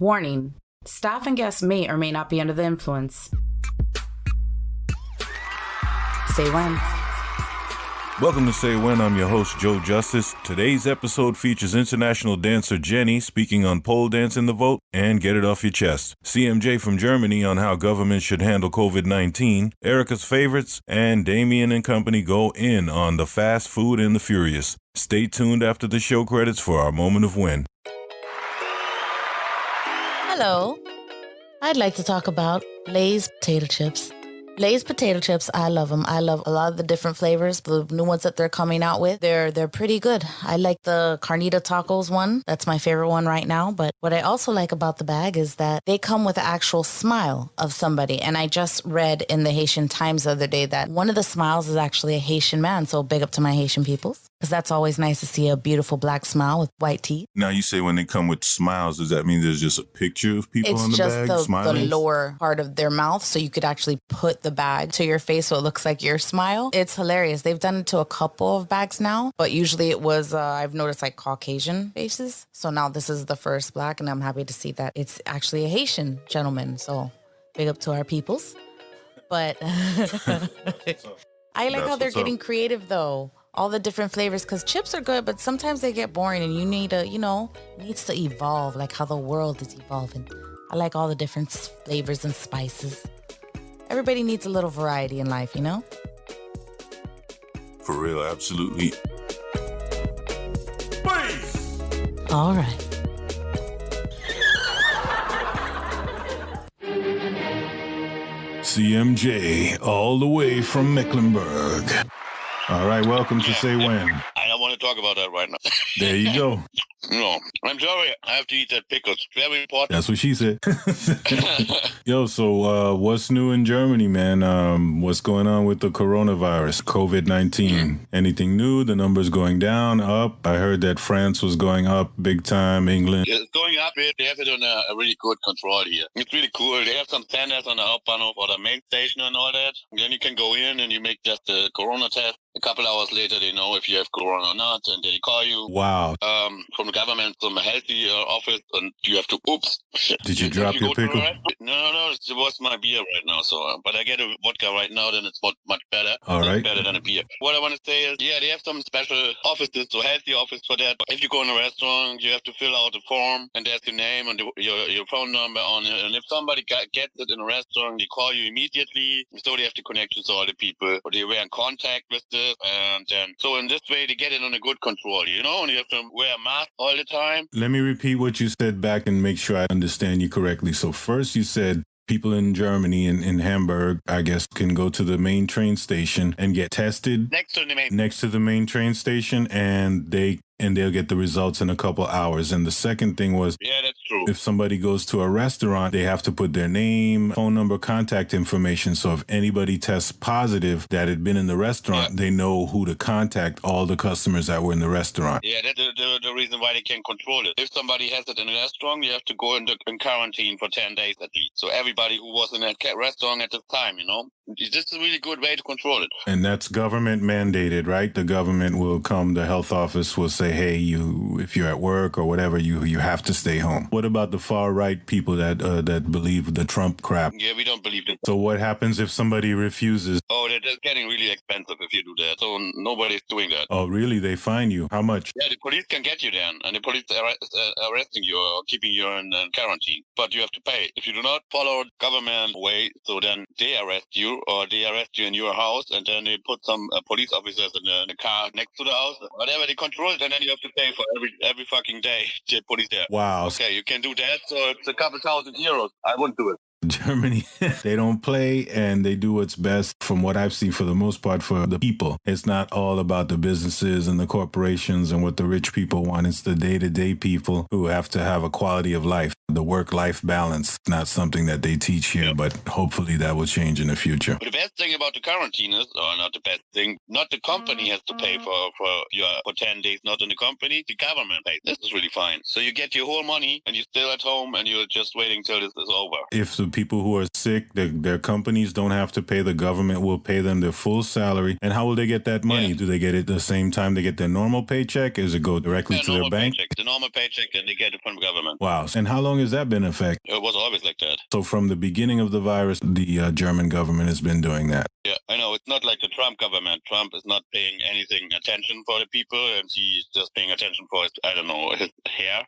Warning: staff and guests may or may not be under the influence. Say when. Welcome to Say When. I'm your host, Joe Justice. Today's episode features international dancer Jennie speaking on pole dance in the vote and Get It Off Your Chest. CMJ from Germany on how government should handle COVID-19. Ericka's favorites, and Damien and company go in on the fast food and the furious. Stay tuned after the show credits for our moment of when. Hello. I'd like to talk about Lay's potato chips. Lay's potato chips, I love them. I love a lot of the different flavors, the new ones that they're coming out with. They're pretty good. I like the carnita tacos one. That's my favorite one right now. But what I also like about the bag is that they come with an actual smile of somebody. And I just read in the Haitian Times the other day that one of the smiles is actually a Haitian man. So big up to my Haitian peoples. Because that's always nice to see a beautiful black smile with white teeth. Now, you say when they come with smiles, does that mean there's just a picture of people on the bag smiling? It's just the lower part of their mouth, so you could actually put the bag to your face so it looks like your smile. It's hilarious. They've done it to a couple of bags now, but usually it was, I've noticed, like Caucasian faces. So now this is the first black, and I'm happy to see that it's actually a Haitian gentleman. So big up to our peoples. But I like how they're getting creative, though. All the different flavors, because chips are good, but sometimes they get boring and you need to, needs to evolve, like how the world is evolving. I like all the different flavors and spices. Everybody needs a little variety in life, For real, absolutely. Please. All right. CMJ, all the way from Mecklenburg. All right, welcome to Say When. I don't want to talk about that right now. There you go. No, I'm sorry. I have to eat that pickle. It's very important. That's what she said. Yo, so what's new in Germany, man? What's going on with the coronavirus, COVID-19? Anything new? The numbers going down, up? I heard that France was going up big time, England. It's going up. They have it on a really good control here. It's really cool. They have some standards on the Hauptbahnhof or the main station and all that. Then you can go in and you make just a corona test. A couple hours later, they know if you have corona or not, and they call you. Wow. From the government, from a healthy office, and you have to. Oops. Did you drop your pickle? No. It was my beer right now. So, but I get a vodka right now, then it's much better. All right. Better than a beer. What I want to say is, yeah, they have some special offices, so healthy office for that. If you go in a restaurant, you have to fill out a form, and there's your name and your phone number on it. And if somebody gets it in a restaurant, they call you immediately. So they have to connect with all the people, or they were in contact with this, and then so in this way they get it under good control, and you have to wear a mask all the time. Let me repeat what you said back and make sure I understand you correctly. So first you said people in Germany, in Hamburg, I guess, can go to the main train station and get tested next to the main train station, and they'll get the results in a couple hours. And the second thing was, yeah, that's true. If somebody goes to a restaurant, they have to put their name, phone number, contact information. So if anybody tests positive that had been in the restaurant, they know who to contact, all the customers that were in the restaurant. Yeah, that's the reason why they can control it. If somebody has it in a restaurant, you have to go in quarantine for 10 days at least. So everybody who was in that restaurant at the time, this is a really good way to control it. And that's government mandated, right? The government will come, the health office will say, hey, if you're at work or whatever, you have to stay home. What about the far right people that believe the Trump crap? Yeah, we don't believe it. So what happens if somebody refuses? Oh, that's getting really expensive if you do that. So nobody's doing that. Oh, really? They fine you? How much? Yeah, the police can get you then, and the police arresting you or keeping you in quarantine. But you have to pay. If you do not follow government way, so then they arrest you, or they arrest you in your house, and then they put some police officers in the car next to the house. Whatever, they control it, and then you have to pay for every fucking day. The police there. Wow. Okay, you can do that, so it's a couple €1,000. I wouldn't do it. Germany, they don't play and they do what's best from what I've seen for the most part for the people. It's not all about the businesses and the corporations and what the rich people want. It's the day-to-day people who have to have a quality of life. The work-life balance, not something that they teach here, but hopefully that will change in the future. But the best thing about the quarantine is, or not the best thing, not the company has to pay for 10 days, not in the company, the government pays. This is really fine. So you get your whole money and you're still at home and you're just waiting till this is over. If the The people who are sick, their companies don't have to pay. The government will pay them their full salary. And how will they get that money? Yeah. Do they get it the same time they get their normal paycheck? Does it go directly to their bank? Paycheck. The normal paycheck, and they get it from the government. Wow. And how long has that been in effect? It was always like that. So from the beginning of the virus, the German government has been doing that. Yeah, I know. It's not like the Trump government. Trump is not paying anything attention for the people, and he's just paying attention for his, I don't know, his hair.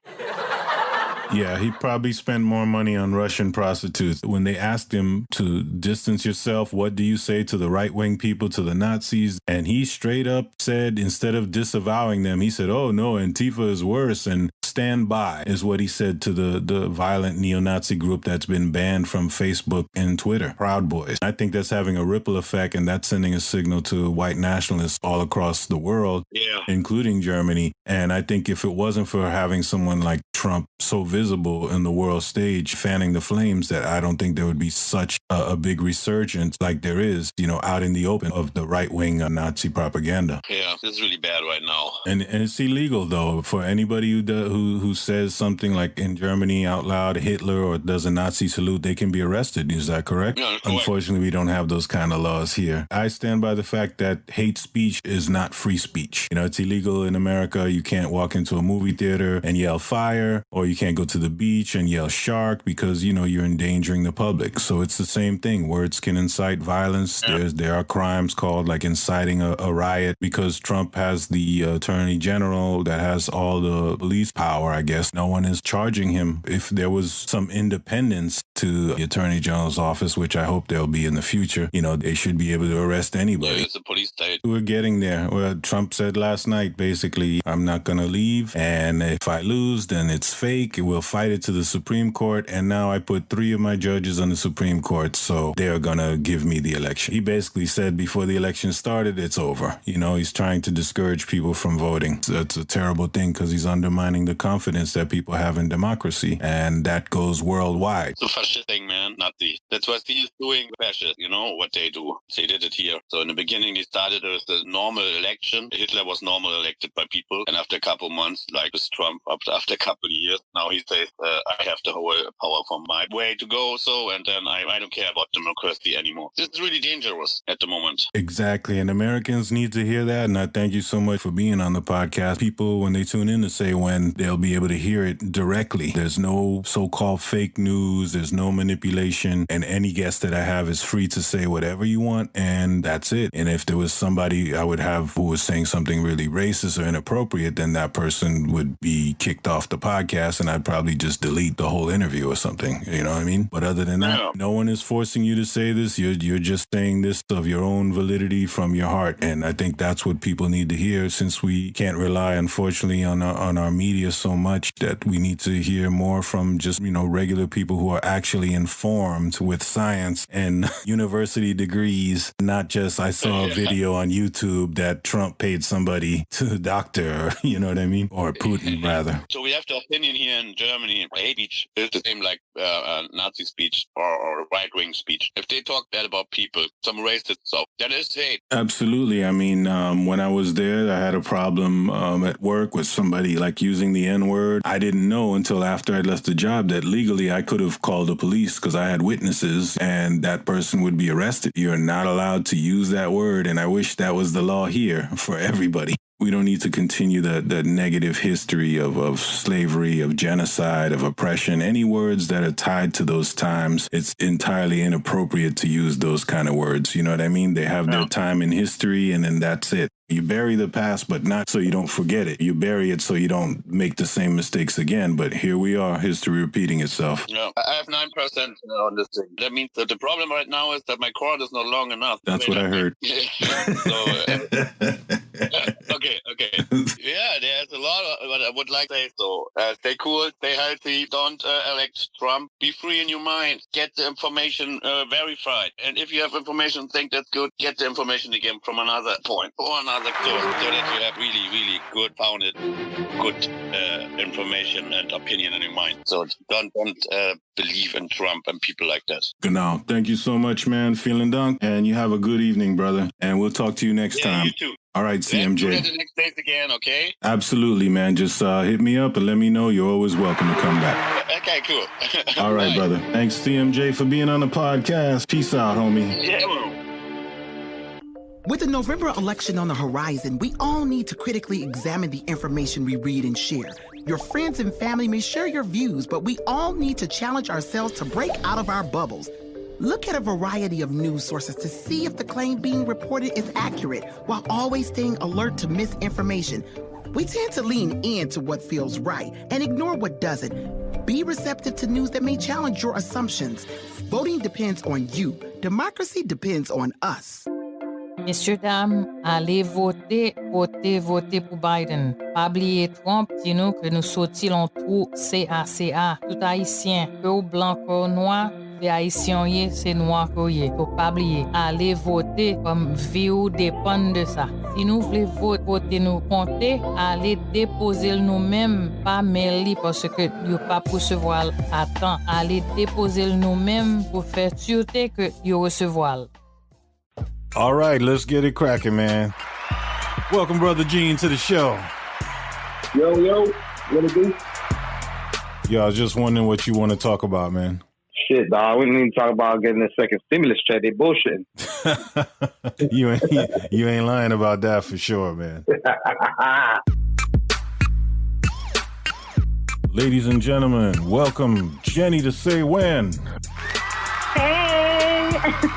Yeah, he probably spent more money on Russian prostitutes. When they asked him to distance yourself, what do you say to the right-wing people, to the Nazis? And he straight up said, instead of disavowing them, he said, oh, no, Antifa is worse, and stand by is what he said to the violent neo-Nazi group that's been banned from Facebook and Twitter, Proud Boys. I think that's having a ripple effect, and that's sending a signal to white nationalists all across the world, including Germany. And I think if it wasn't for having someone like Trump so visible in the world stage, fanning the flames, that I don't think there would be such a big resurgence like there is, out in the open of the right-wing Nazi propaganda. Yeah, it's really bad right now. And it's illegal, though, for anybody who says something like in Germany out loud, Hitler, or does a Nazi salute, they can be arrested. Is that correct? Yeah, correct. Unfortunately, we don't have those kind of laws here. I stand by the fact that hate speech is not free speech. It's illegal in America. You can't walk into a movie theater and yell fire, or you can't go to the beach and yell shark because, you're endangering the public. So it's the same thing. Words can incite violence. Yeah. There are crimes called like inciting a riot. Because Trump has the attorney general that has all the police power, I guess. No one is charging him. If there was some independence to the attorney general's office, which I hope there'll be in the future, they should be able to arrest anybody. Yeah, it's a police state. We're getting there. Well, Trump said last night, basically, I'm not going to leave. And if I lose, then it's fake. We'll fight it to the Supreme Court. And now I put 3 of my judges on the Supreme Court. So they're going to give me the election. He basically said before the election started, it's over. He's trying to discourage people from voting. So it's a terrible thing because he's undermining the confidence that people have in democracy. And that goes worldwide. It's a fascist thing, man, Nazi. That's what he is doing, fascist, what they do. They did it here. So in the beginning, they started with the normal election. Hitler was normal elected by people. And after a couple months, like with Trump, after a couple of years, now he says, I have the whole power from my way to go. So, and then I don't care about democracy anymore. This is really dangerous at the moment. Exactly. And Americans need to hear that. And I thank you so much for being on the podcast. People, when they tune in to Say When, they'll be able to hear it directly. There's no so-called fake news. There's no manipulation. And any guest that I have is free to say whatever you want. And that's it. And if there was somebody I would have who was saying something really racist or inappropriate, then that person would be kicked off the podcast. And I'd probably just delete the whole interview or something. You know what I mean? But other than that, no one is forcing you to say this. You're just saying this of your own validity from your heart. And I think that's what people need to hear, since we can't rely, unfortunately, on our media so much, that we need to hear more from just, regular people who are actually informed with science and university degrees, not just I saw a video on YouTube that Trump paid somebody to doctor, you know what I mean? Or Putin, rather. So we have the opinion here in Germany, hate speech is the same like Nazi speech or right-wing speech. If they talk bad about people, some racist stuff, that is hate. Absolutely. I mean, when I was there, I had a problem at work with somebody like using the N-word. I didn't know until after I left the job that legally I could have called the police because I had witnesses and that person would be arrested. You're not allowed to use that word. And I wish that was the law here for everybody. We don't need to continue the negative history of slavery, of genocide, of oppression. Any words that are tied to those times, it's entirely inappropriate to use those kind of words. You know what I mean? They have their time in history, and then that's it. You bury the past, but not so you don't forget it. You bury it so you don't make the same mistakes again. But here we are, history repeating itself. Yeah, I have 9% on this thing. That means that the problem right now is that my cord is not long enough. That's what I heard. Okay. Yeah, there's a lot of what I would like to say. So stay cool, stay healthy, don't elect Trump. Be free in your mind. Get the information verified. And if you have information, think that's good, get the information again from another point or another source, so that you have really, really good founded, good information and opinion in your mind. So don't believe in Trump and people like that. Genau. Thank you so much, man. Vielen Dank. And you have a good evening, brother. And we'll talk to you next time. You too. All right, Do that CMJ. the next days again, okay? Absolutely, man. Just hit me up and let me know. You're always welcome to come back. Okay, cool. All right, brother. Thanks, CMJ, for being on the podcast. Peace out, homie. Yeah, well. With the November election on the horizon, we all need to critically examine the information we read and share. Your friends and family may share your views, but we all need to challenge ourselves to break out of our bubbles. Look at a variety of news sources to see if the claim being reported is accurate, while always staying alert to misinformation. We tend to lean into what feels right and ignore what doesn't. Be receptive to news that may challenge your assumptions. Voting depends on you. Democracy depends on us. Messieurs, dames, allez voter, voter, voter pour Biden. Pas oublier Trump, dis-nous que nous sortis l'on trou CACA. Tout haïtien, que ou blanc, que ou noir, les haïtiens yé, c'est noir que yé. Faut pas oublier, allez voter comme vie ou dépend de ça. Si nous voulons voter nous compter, allez déposer nous-mêmes, pas mail parce que nous pas recevoir à temps. Allez déposer nous-mêmes pour faire sûreté que nous recevoir. All right, let's get it cracking, man. Welcome, Brother Gene, to the show. Yo, what it do? Yo, I was just wondering what you want to talk about, man. Shit, dog. We didn't even talk about getting a second stimulus check. They bullshitting. you ain't lying about that for sure, man. Ladies and gentlemen, welcome Jennie to Say When. Hey!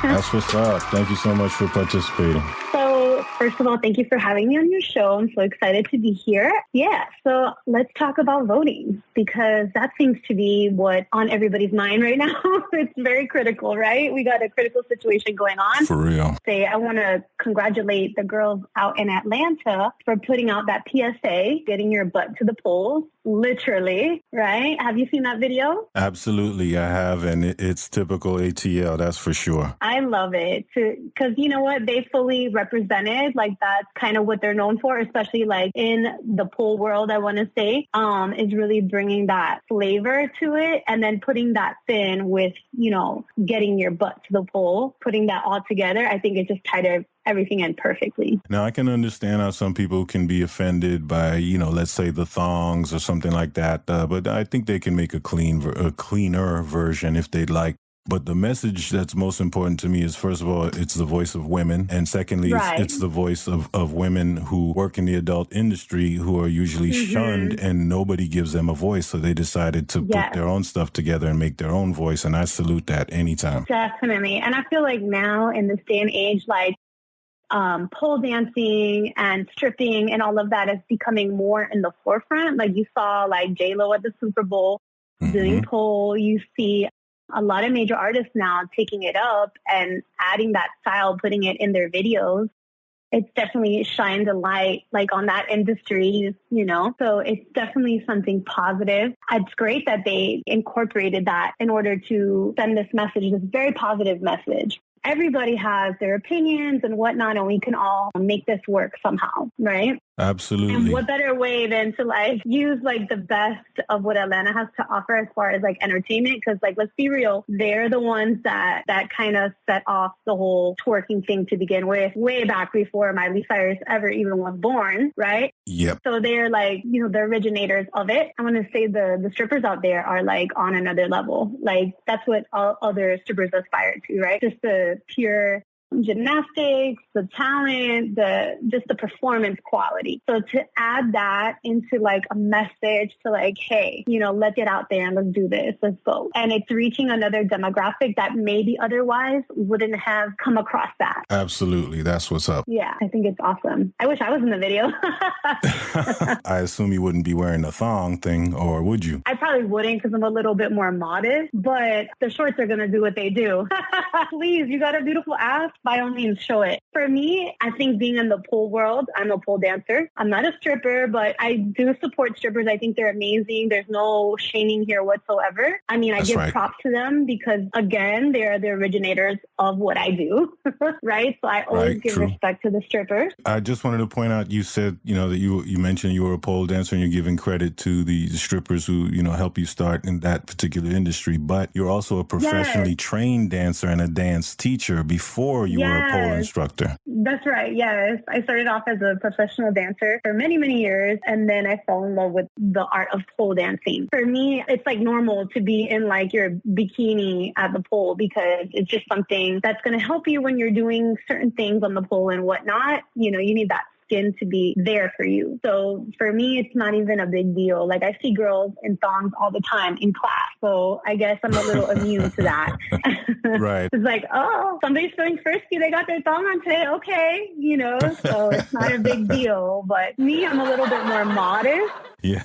That's what's up. Thank you so much for participating. So, first of all, thank you for having me on your show. I'm so excited to be here. Yeah, so let's talk about voting because that seems to be what's on everybody's mind right now. It's very critical, right? We got a critical situation going on. For real. I want to congratulate the girls out in Atlanta for putting out that PSA, getting your butt to the polls. Literally, right? Have you seen that video? Absolutely, I have, and it's typical ATL, that's for sure. I love it because you know what? They fully represented, like that's kind of what they're known for, especially like in the poll world, I want to say, is really bringing that flavor to it and then putting that in with, you know, getting your butt to the poll, putting that all together. I think it just tied everything in perfectly. Now, I can understand how some people can be offended by, you know, let's say the thongs or something like that. But I think they can make a cleaner version if they'd like. But the message that's most important to me is, first of all, it's the voice of women. And secondly, it's the voice of women who work in the adult industry who are usually shunned and nobody gives them a voice. So they decided to put their own stuff together and make their own voice. And I salute that anytime. Definitely. And I feel like now in this day and age, like, pole dancing and stripping and all of that is becoming more in the forefront. Like you saw like J-Lo at the Super Bowl doing pole. You see a lot of major artists now taking it up and adding that style, putting it in their videos. It's definitely shined a light like on that industry, you know, so it's definitely something positive. It's great that they incorporated that in order to send this message, this very positive message. Everybody has their opinions and whatnot, and we can all make this work somehow, right? Absolutely. And what better way than to like use like the best of what Atlanta has to offer as far as like entertainment? Because like, let's be real, they're the ones that kind of set off the whole twerking thing to begin with, way back before Miley Cyrus ever even was born, right? Yep. So they're like, you know, the originators of it. I want to say the strippers out there are like on another level. Like that's what all other strippers aspire to, right? Just the pure gymnastics, the talent, just the performance quality. So to add that into like a message to like, hey, you know, let's get out there and let's do this. Let's go. And it's reaching another demographic that maybe otherwise wouldn't have come across that. Absolutely. That's what's up. Yeah, I think it's awesome. I wish I was in the video. I assume you wouldn't be wearing the thong thing, or would you? I probably wouldn't because I'm a little bit more modest, but the shorts are going to do what they do. Please, you got a beautiful ass. By all means, show it. For me, I think being in the pole world, I'm a pole dancer. I'm not a stripper, but I do support strippers. I think they're amazing. There's no shaming here whatsoever. I mean, I give props to them because, again, they're the originators of what I do, right? So I always give respect to the strippers. I just wanted to point out, you said, you know, that you mentioned you were a pole dancer and you're giving credit to the strippers who, you know, help you start in that particular industry, but you're also a professionally trained dancer and a dance teacher before or you were a pole instructor? That's right. Yes. I started off as a professional dancer for many, many years. And then I fell in love with the art of pole dancing. For me, it's like normal to be in like your bikini at the pole because it's just something that's going to help you when you're doing certain things on the pole and whatnot. You know, you need that skin to be there for you. So for me, it's not even a big deal. Like I see girls in thongs all the time in class. So I guess I'm a little immune to that. Right. It's like, oh, somebody's feeling frisky. They got their thong on today. Okay. You know, so it's not a big deal. But me, I'm a little bit more modest. Yeah.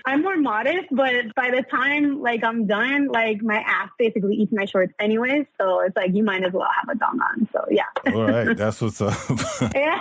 I'm more modest, but by the time like I'm done, like my ass basically eats my shorts anyways. So it's like, you might as well have a thong on. So yeah. All right. That's what's up. Yeah.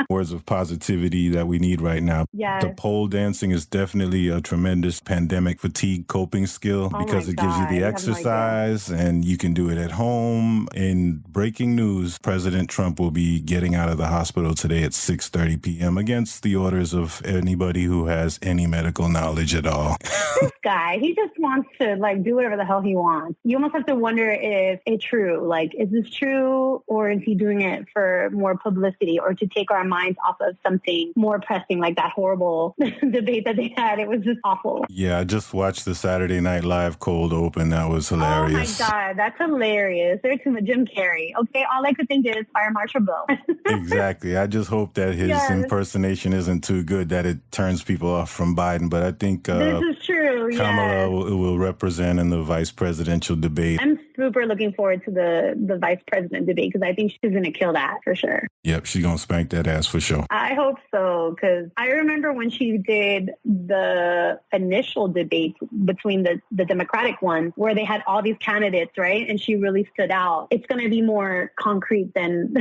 Words of positivity that we need right now. Yes. The pole dancing is definitely a tremendous pandemic fatigue coping skill because it gives you the exercise and you can do it at home. In breaking news, President Trump will be getting out of the hospital today at 6:30 p.m. against the orders of anybody who has any medical knowledge at all. This guy, he just wants to like do whatever the hell he wants. You almost have to wonder if it's true. Like, is this true or is he doing it for more publicity or to take our minds off of something more pressing like that horrible debate that they had? It was just awful. Yeah, I just watched the Saturday Night Live cold open. That was hilarious. Oh my God, that's hilarious. They're too much Jim Carrey. Okay, all I could think is Fire Marshal Bill. Exactly. I just hope that his impersonation isn't too good that it turns people off from Biden. But I think this is true. Kamala will represent in the vice presidential debate. I'm super looking forward to the vice president debate because I think she's going to kill that for sure. Yep, she's going to spank that ass for sure. I hope so, because I remember when she did the initial debate between the Democratic ones where they had all these candidates, right? And she really stood out. It's going to be more concrete than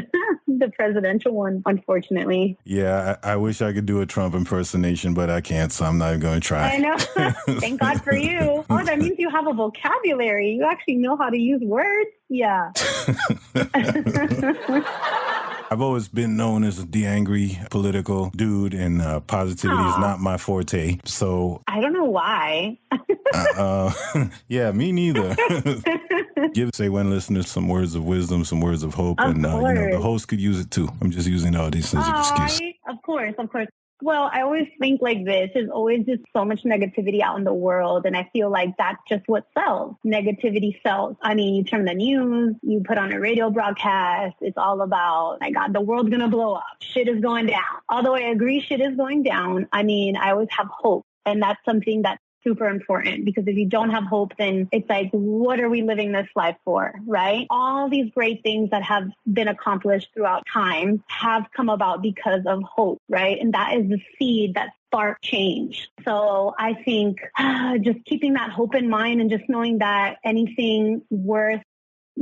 the presidential one, unfortunately. Yeah, I wish I could do a Trump impersonation, but I can't, so I'm not even going to try. I know. Thank God for you. Oh, that means you have a vocabulary. You actually know how to use words. Yeah. I've always been known as the angry political dude, and positivity is not my forte. So I don't know why. Yeah, me neither. Give Say When listeners some words of wisdom, some words of hope, and the host could use it too. I'm just using all these as an excuse. Of course. Well, I always think like this. There's always just so much negativity out in the world. And I feel like that's just what sells. Negativity sells. I mean, you turn the news, you put on a radio broadcast. It's all about, my God, the world's going to blow up. Shit is going down. Although I agree shit is going down, I mean, I always have hope. And that's something that's super important, because if you don't have hope, then it's like, what are we living this life for, right? All these great things that have been accomplished throughout time have come about because of hope, right? And that is the seed that spark change. So I think just keeping that hope in mind and just knowing that anything worth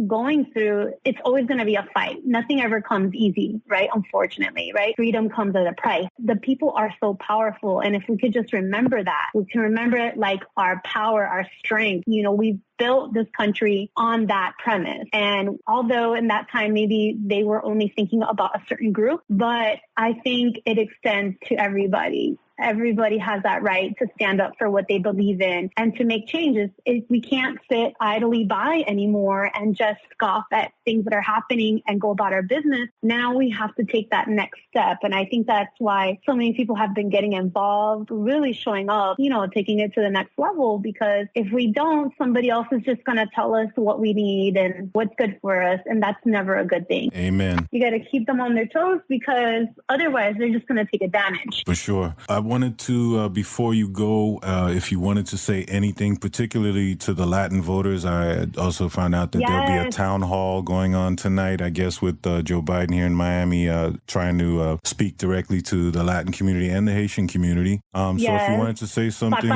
going through, it's always going to be a fight. Nothing ever comes easy, right? Unfortunately, right? Freedom comes at a price. The people are so powerful. And if we could just remember that, we can remember it like our power, our strength. You know, we built this country on that premise. And although in that time, maybe they were only thinking about a certain group, but I think it extends to everybody. Everybody has that right to stand up for what they believe in and to make changes. We can't sit idly by anymore and just scoff at things that are happening and go about our business. Now we have to take that next step. And I think that's why so many people have been getting involved, really showing up, you know, taking it to the next level, because if we don't, somebody else is just going to tell us what we need and what's good for us. And that's never a good thing. Amen. You got to keep them on their toes, because otherwise they're just going to take advantage. For sure. I wanted to, before you go, if you wanted to say anything, particularly to the Latin voters, I also found out that there'll be a town hall going on tonight, I guess, with Joe Biden here in Miami, trying to speak directly to the Latin community and the Haitian community. So if you wanted to say something,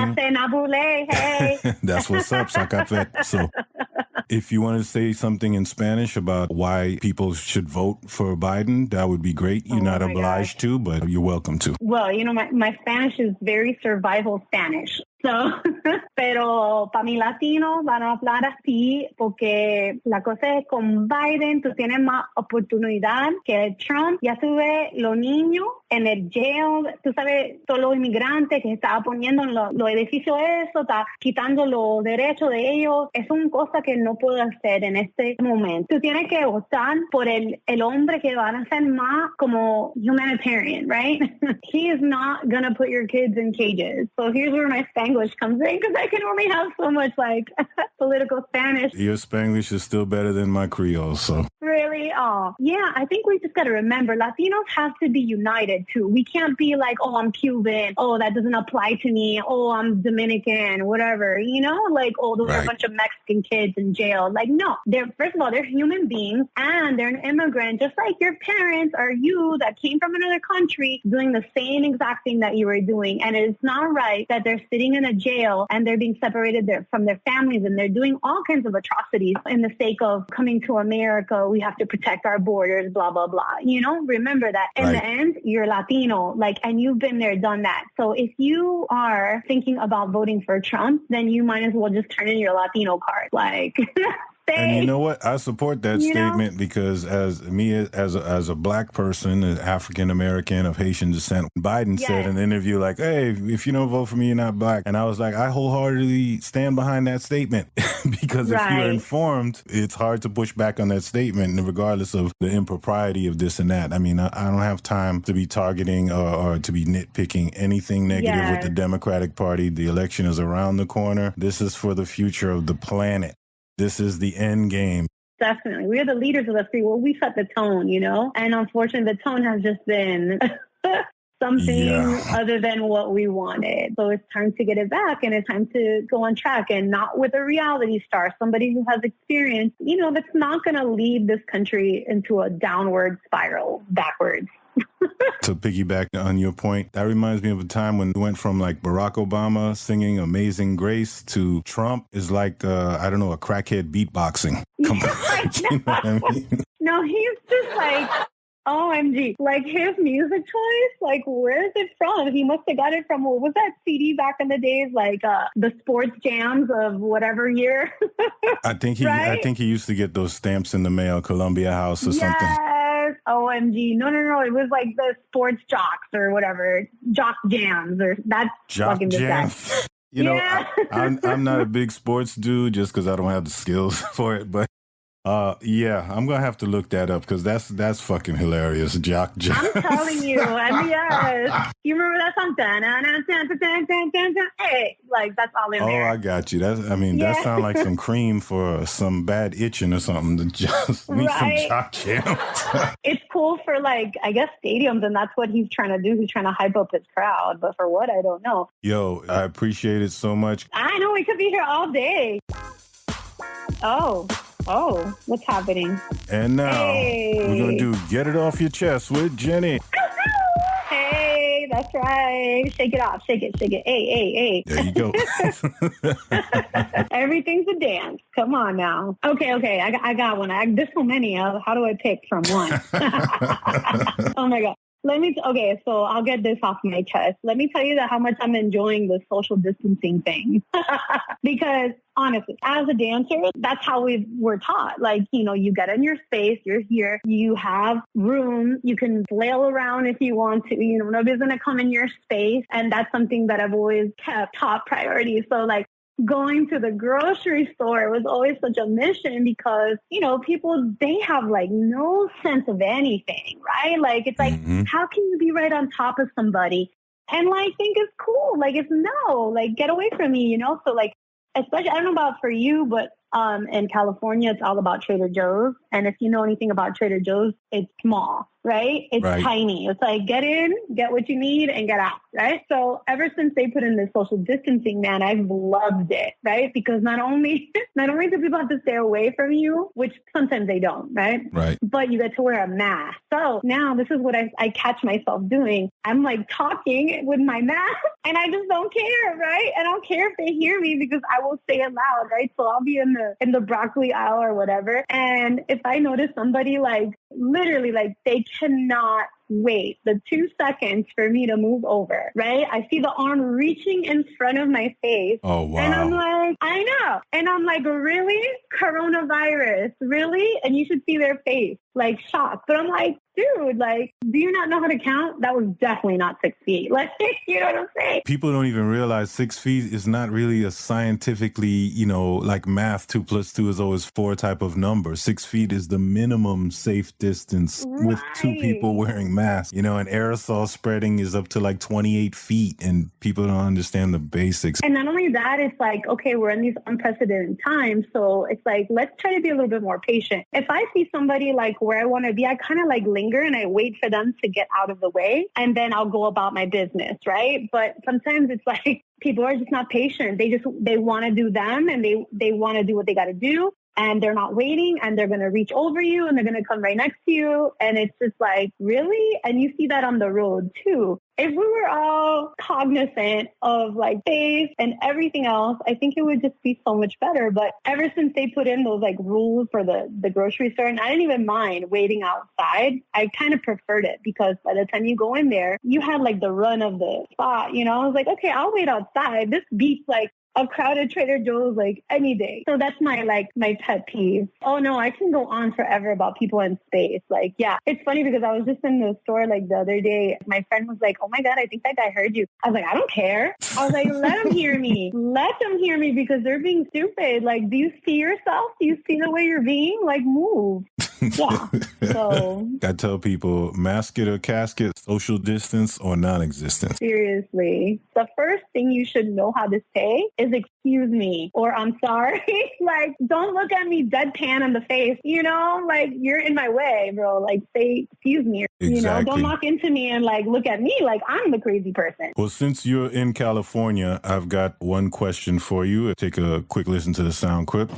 hey. That's what's up, Sacapet. So if you want to say something in Spanish about why people should vote for Biden, that would be great. You're not obliged to, but you're welcome to. Well, you know, my Spanish is very survival Spanish. So, pero para mi latino van a hablar así porque la cosa es con Biden tú tienes más oportunidad que Trump. Ya tuve los niños en el jail, tú sabes, todos los inmigrantes que estaba poniendo en los edificios eso, está quitando los derechos de ellos. Es una cosa que no puedo hacer en este momento. Tú tienes que votar por el hombre que van a ser más como humanitarian, right? He is not gonna put your kids in cages. So here's where my Spanglish comes in, because I can only have so much like political Spanish. Your Spanglish is still better than my Creole, so. Really? Oh, yeah. I think we just got to remember Latinos have to be united too. We can't be like, oh, I'm Cuban. Oh, that doesn't apply to me. Oh, I'm Dominican, whatever, you know, like, oh, those are a bunch of Mexican kids in jail. Like, no, first of all, they're human beings and they're an immigrant, just like your parents or you that came from another country doing the same exact thing that you were doing. And it's not right that they're sitting in a jail and they're being separated from their families and they're doing all kinds of atrocities in the sake of coming to America. We have to protect our borders, blah, blah, blah. You know, remember that in the end, you're Latino, like, and you've been there, done that. So if you are thinking about voting for Trump, then you might as well just turn in your Latino card. Like, and you know what? I support that statement because as a black person, an African American of Haitian descent, Biden said in an interview like, hey, if you don't vote for me, you're not black. And I was like, I wholeheartedly stand behind that statement because if you're informed, it's hard to push back on that statement regardless of the impropriety of this and that. I mean, I don't have time to be targeting or to be nitpicking anything negative with the Democratic Party. The election is around the corner. This is for the future of the planet. This is the end game. Definitely. We're the leaders of the free world. We set the tone, you know? And unfortunately, the tone has just been something other than what we wanted. So it's time to get it back and it's time to go on track and not with a reality star, somebody who has experience, you know, that's not going to lead this country into a downward spiral backwards. To piggyback on your point, that reminds me of a time when we went from like Barack Obama singing Amazing Grace to Trump is like, I don't know, a crackhead beatboxing. Come on. You know what I mean? No, he's just like, OMG. Like his music choice, like where is it from? He must have got it from, what was that CD back in the days? Like the sports jams of whatever year. I think he used to get those stamps in the mail, Columbia House or something. OMG. No. It was like the sports jocks or whatever. Jock jams or that's Jock jams. You know, I'm not a big sports dude just because I don't have the skills for it. But I'm going to have to look that up because that's fucking hilarious. Jock jams. I'm telling you. And yes. You remember that song? Hey, like that's all in there. Oh, I got you. That sounds like some cream for some bad itching or something. To just need some jock jams. It's cool for like, I guess stadiums, and that's what he's trying to do. He's trying to hype up his crowd, but for what, I don't know. Yo, I appreciate it so much. I know we could be here all day. Oh, what's happening? And now we're going to do Get It Off Your Chest with Jennie. Hey, that's right. Shake it off. Shake it. Hey. There you go. Everything's a dance. Come on now. Okay. I got one. There's so many. How do I pick from one? Oh, my God. So I'll get this off my chest. Let me tell you how much I'm enjoying the social distancing thing. Because honestly, as a dancer, that's how we were taught. Like, you know, you get in your space, you're here, you have room, you can flail around if you want to, you know, nobody's going to come in your space. And that's something that I've always kept top priority. So like, going to the grocery store was always such a mission because, you know, people, they have like no sense of anything, right? Like, it's like, how can you be right on top of somebody? And like, think it's cool. Like, it's no, like, get away from me, you know? So like, especially, I don't know about for you, but in California, it's all about Trader Joe's. And if you know anything about Trader Joe's, it's small, right? It's tiny. It's like, get in, get what you need, and get out, right? So ever since they put in this social distancing, man, I've loved it, right? Because not only do people have to stay away from you, which sometimes they don't, right? Right. But you get to wear a mask. So now this is what I catch myself doing. I'm like talking with my mask, and I just don't care, right? I don't care if they hear me because I will say it loud, right? So I'll be in the broccoli aisle or whatever. And if I notice somebody like literally like they cannot wait the 2 seconds for me to move over, right? I see the arm reaching in front of my face. Oh, wow. And I'm like, I know. And I'm like, really? Coronavirus? Really? And you should see their face, like shocked. But I'm like, dude, like, do you not know how to count? That was definitely not 6 feet. Like, you know what I'm saying? People don't even realize 6 feet is not really a scientifically, like math, 2 + 2 is always 4 type of number. 6 feet is the minimum safe distance with 2 people wearing masks, and aerosol spreading is up to like 28 feet and people don't understand the basics. And not only that, it's like, okay, we're in these unprecedented times. So it's like, let's try to be a little bit more patient. If I see somebody like where I want to be, I kind of like linger and I wait for them to get out of the way and then I'll go about my business, right? But sometimes it's like people are just not patient. They want to do them and they want to do what they got to do. And they're not waiting and they're going to reach over you and they're going to come right next to you. And it's just like, really? And you see that on the road too. If we were all cognizant of like space and everything else, I think it would just be so much better. But ever since they put in those like rules for the grocery store, and I didn't even mind waiting outside, I kind of preferred it because by the time you go in there, you had like the run of the spot, I was like, okay, I'll wait outside. This beats like a crowded Trader Joe's like any day. So that's my pet peeve. Oh no, I can go on forever about people in space. Like, yeah, it's funny because I was just in the store like the other day. My friend was like, oh my God, I think that guy heard you. I was like, I don't care. I was like, let them hear me. Let them hear me because they're being stupid. Like, do you see yourself? Do you see the way you're being? Like, move. Yeah. So I tell people, mask it or casket, social distance or non-existent. Seriously. The first thing you should know how to say is excuse me or I'm sorry. Like, don't look at me deadpan in the face, like you're in my way, bro. Like, say excuse me. Exactly. Don't knock into me and like look at me like I'm the crazy person. Well, since you're in California, I've got one question for you. Take a quick listen to the sound clip.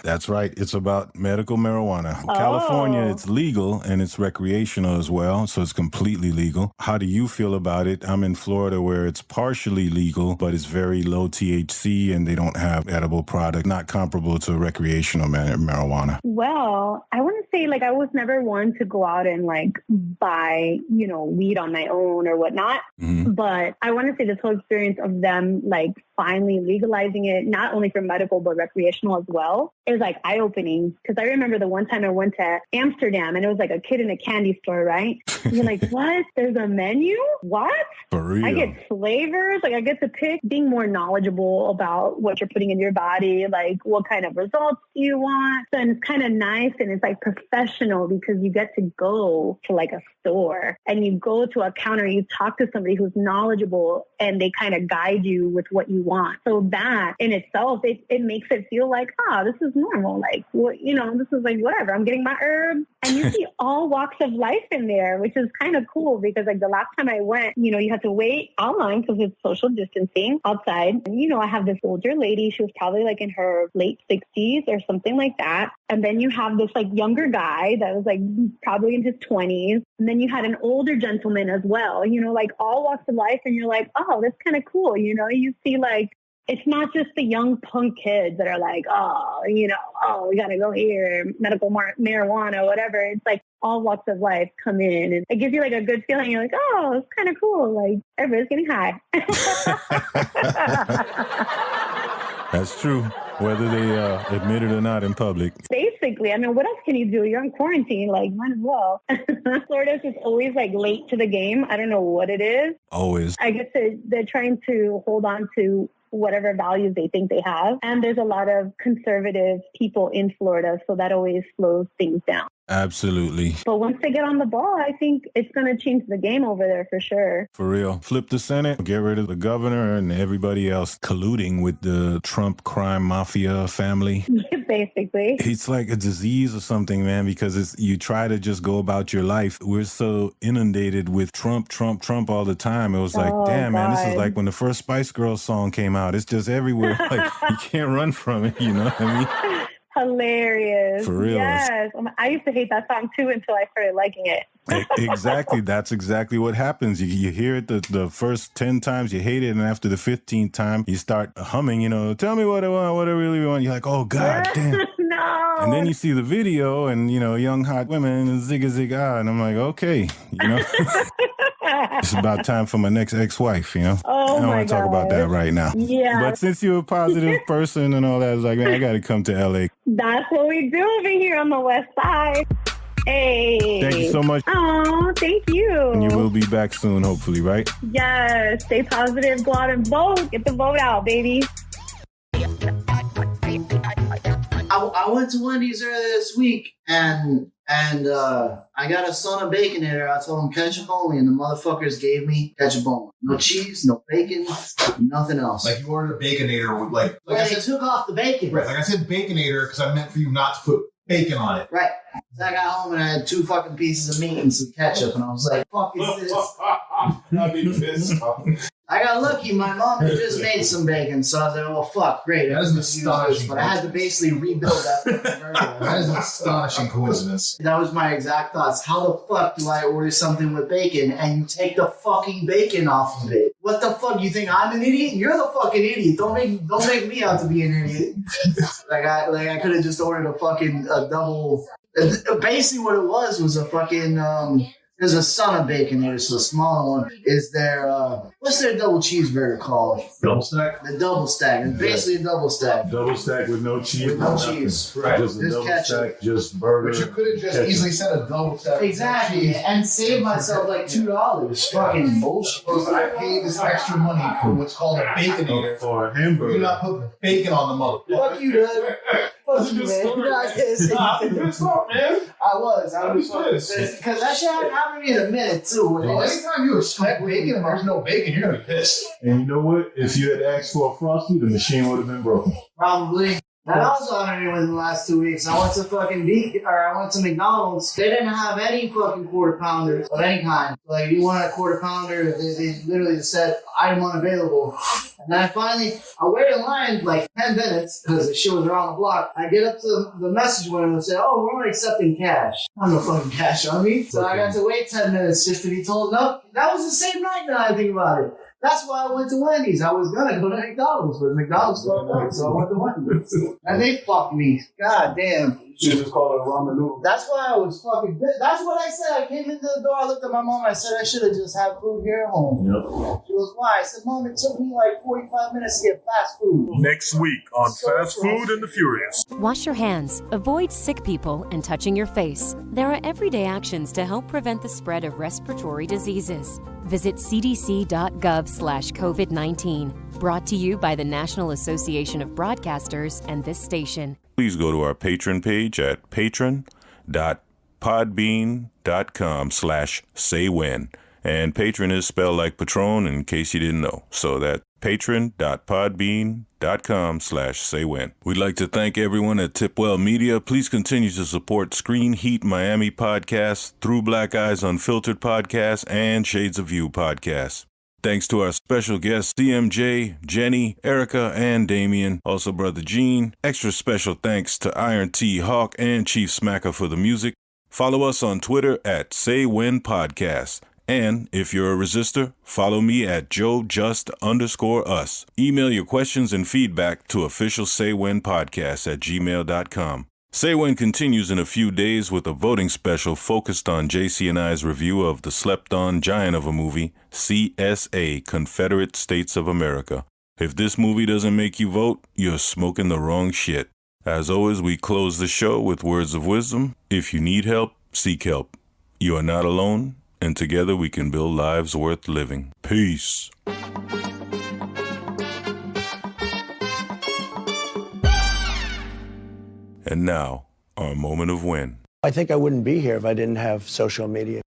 That's right. It's about medical marijuana. Oh. California, it's legal and it's recreational as well, so it's completely legal. How do you feel about it? I'm in Florida where it's partially legal, but it's very low THC and they don't have edible product, not comparable to recreational marijuana. Well, I want to say like I was never one to go out and like buy, weed on my own or whatnot. Mm-hmm. But I want to say this whole experience of them like finally legalizing it, not only for medical, but recreational as well, it was like eye-opening. Because I remember the one time I went to Amsterdam and it was like a kid in a candy store, right? You're like, what? There's a menu? What? For real? I get flavors. Like I get to pick, being more knowledgeable about what you're putting in your body, like what kind of results do you want? So, and it's kind of nice and it's like professional because you get to go to like a store and you go to a counter, you talk to somebody who's knowledgeable and they kind of guide you with what you want. So that in itself, it makes it feel like, this is normal. Like, well, this is like, whatever, I'm getting my herbs. And you see all walks of life in there, which is kind of cool because like the last time I went, you had to wait online because it's social distancing outside. And, I have this older lady, she was probably like in her late 60s or something like that. And then you have this like younger guy that was like probably in his 20s. And then you had an older gentleman as well, like all walks of life. And you're like, oh, that's kind of cool. You see like, it's not just the young punk kids that are like, we got to go here, medical marijuana, whatever. It's like all walks of life come in and it gives you like a good feeling. You're like, oh, it's kind of cool. Like everybody's getting high. That's true. Whether they admit it or not in public. Basically, I mean, what else can you do? You're in quarantine, like, might as well. Florida's just always, like, late to the game. I don't know what it is. Always. I guess they're trying to hold on to whatever values they think they have. And there's a lot of conservative people in Florida, so that always slows things down. Absolutely. But once they get on the ball, I think it's going to change the game over there for sure. For real. Flip the Senate, get rid of the governor and everybody else colluding with the Trump crime mafia family. Basically. It's like a disease or something, man, because you try to just go about your life. We're so inundated with Trump all the time. It was like, damn, man, this is like when the first Spice Girls song came out. It's just everywhere. Like, you can't run from it, you know what I mean? hilarious. For real. Yes. I used to hate that song too until I started liking it. Exactly. That's exactly what happens. You hear it the first 10 times, you hate it, and after the 15th time, you start humming, tell me what I want, what I really want. You're like, oh, God damn. No. And then you see the video and, young hot women, zigga zigga, and I'm like, okay, it's about time for my next ex-wife, Oh, I don't want to talk about that right now. Yeah. But since you're a positive person and all that, I was like, man, I got to come to LA. That's what we do over here on the West Side. Hey. Thank you so much. Oh, thank you. And you will be back soon, hopefully, right? Yes. Stay positive. Go out and vote. Get the vote out, baby. I went to Wendy's earlier this week and I got a son of Baconator. I told him ketchup only, and the motherfuckers gave me ketchup only. No cheese, no bacon, nothing else. Like you ordered a Baconator with like I said, took off the bacon. Right, like I said Baconator because I meant for you not to put bacon on it. Right. So I got home and I had 2 fucking pieces of meat and some ketchup, and I was like, fuck is this? I'd be pissed off. I got lucky. My mom had just made some bacon, so I was like, well, fuck, great. That is an astonishing But I had to basically rebuild that fucking burger. That is an astonishing coincidence. That was my exact thoughts. How the fuck do I order something with bacon and you take the fucking bacon off of it? What the fuck? You think I'm an idiot? You're the fucking idiot. Don't make me out to be an idiot. I could have just ordered a double. Basically, what it was a fucking. There's a son of Baconator, so the smaller one is their, what's their double cheeseburger called? Double stack? The double stack. It's basically a double stack. Double stack with no cheese. With no cheese. Right. Just a Just double ketchup. stack, just burger. But you could have just ketchup. easily said a double stack. Exactly, and save myself like $2. Fucking bullshit. Because I paid this extra money for what's called a Baconator. For a You hamburger. do not put bacon on the motherfucker. Fuck you, Doug. Fuck you, man. Pissed off, man. I was pissed. because that shit happened to me in a minute too. Well, anytime you expect bacon and there's no bacon, you're gonna be pissed. And you know what? If you had asked for a Frosty, the machine would have been broken. Probably. That also happened to me within the last 2 weeks. I went to McDonald's. They didn't have any fucking quarter pounders of any kind. Like, if you wanted a quarter pounder, they literally just said, item unavailable. And then I waited in line like 10 minutes because the shit was around the block. I get up to the message window and say, oh, we're only accepting cash. I have no fucking cash on me. So I got to wait 10 minutes just to be told, no, that was the same night now I think about it. That's why I went to Wendy's. I was going to go to McDonald's, but McDonald's fucked up, so I went to Wendy's. And they fucked me. God damn. You should just call it a ramen noodle. That's why I was fucking pissed. That's what I said. I came into the door, I looked at my mom, I said I should have just had food here at home. Yep. She goes, why? I said, Mom, it took me like 45 minutes to get fast food. Next week on Fast Food and the Furious. Wash your hands, avoid sick people, and touching your face. There are everyday actions to help prevent the spread of respiratory diseases. Visit cdc.gov/COVID-19. Brought to you by the National Association of Broadcasters and this station. Please go to our Patreon page at patron.podbean.com/saywhen. And patron is spelled like Patron in case you didn't know. So that patron.podbean.com/saywhen. We'd like to thank everyone at Tipwell Media. Please continue to support Screen Heat Miami Podcasts, Through Black Eyes Unfiltered Podcasts, and Shades of View Podcasts. Thanks to our special guests, CMJ, Jennie, Ericka, and Damien. Also, Brother Gene. Extra special thanks to Iron T, Hawk, and Chief Smacker for the music. Follow us on Twitter at SayWhenPodcast. And if you're a resistor, follow me at JoeJust_us. Email your questions and feedback to officialsaywhenpodcast@gmail.com. Say When continues in a few days with a voting special focused on JC and I's review of the slept-on giant of a movie, CSA, Confederate States of America. If this movie doesn't make you vote, you're smoking the wrong shit. As always, we close the show with words of wisdom. If you need help, seek help. You are not alone, and together we can build lives worth living. Peace. And now, our moment of when. I think I wouldn't be here if I didn't have social media.